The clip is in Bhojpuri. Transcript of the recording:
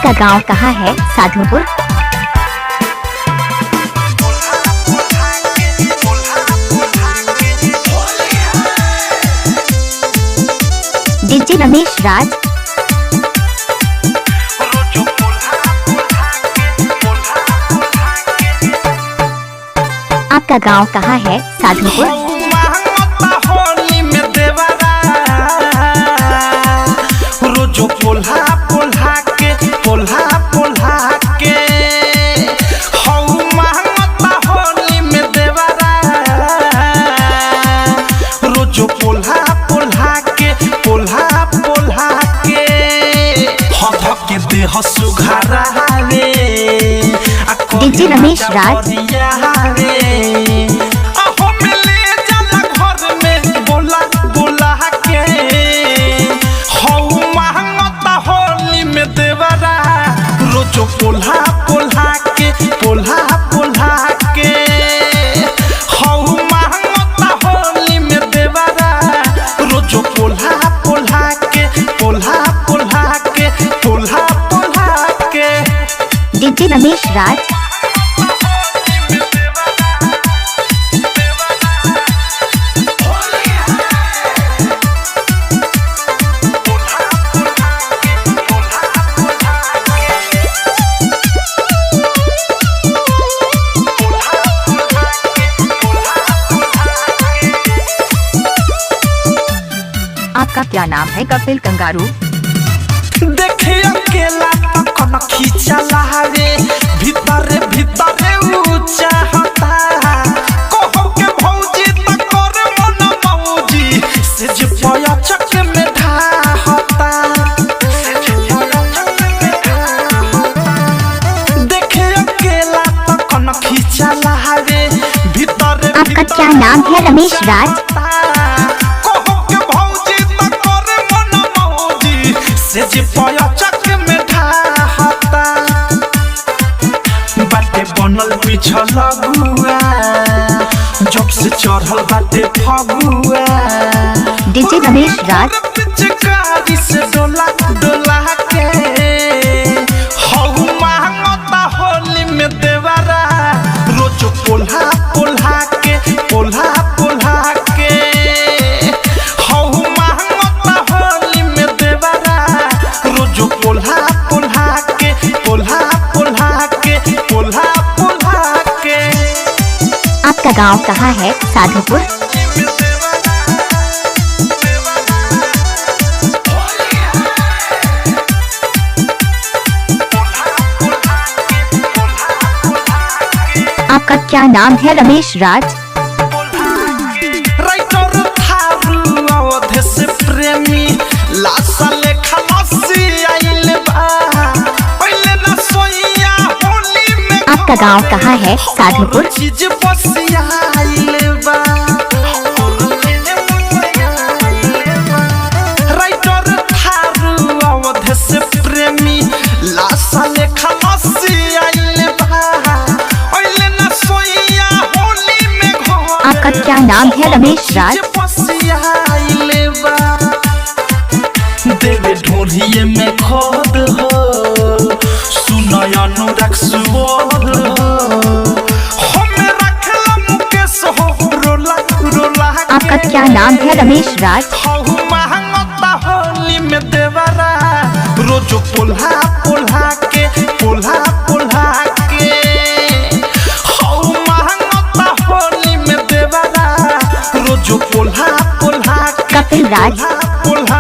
आपका गांव कहाँ है? साधुपुर। डीजे रमेश राज। आपका गांव कहाँ है? साधुपुर। रोजो पोल्हा पोल्हा के पोल्हा पोल्हा के हौ महंगता होली में देवरा। रोजो पोल्हा पोल्हा के पोल्हा पोल्हा के हद के देह सुघारा रे। डीजे रमेश राज। रोजो पोल्हा पोल्हा के पोल्हा पोल्हा के हौ महंगता होली में देवरा। रोजो पोल्हा पोल्हा के पोल्हा पोल्हा के पोल्हा पोल्हा के। डीजे रमेश राज। आपका क्या नाम है? कपिल कंगारू। देखिए अकेला कन खींचा रे भीतरे भीतरे ऊंचा होता। कहो के भौजी त करे मन मौजी से जे पया चक में ढा होता। देखिए अकेला कन खींचा रे भीतरे। आपका क्या नाम है? रमेश राज। से जे पया चक में ढाहता। बाटे बनल पीछा लगुआ जब से चढ़ल बाटे फगुआ। डीजे रमेश राज। पिचकारी से डोला डोला के हौ महंगता होली में देवरा। रोज पोल्हा पोल्हा के पोल्हा पोल्हा के हौ महंगता होली में देवरा। रोजो पोल्हा पोल्हा के पोल्हा पोल्हा के पोल्हा पोल्हा के। आपका गांव कहाँ है? साधुपुर। आपका क्या नाम है? रमेश राज। राइटर थारू अवधे से प्रेमी लासा लेखा लस्सी आइल बा। पहले न सोइया होली में। आपका गांव कहाँ है? साधुपुर। चीज बसिया आइल बा। राइटर थारू अवधे से प्रेमी लासा लेखा लस्सी आइल बा। पहले न सोइया होली में। आपका क्या नाम है? रमेश राज। देवे ढोलिए में खोद हो सुनय अनुराग सुबोध हो हमें रखला मुकेश हो रोला रोला। आपका क्या नाम है? रमेश राज। हौ महंगता होली में देवरा। रोजो पोल्हा पोल्हा के पोल्हा पोल्हा के हौ महंगता होली में देवरा। रोजो पोल्हा पोल्हा कपिल राज। पोल्हा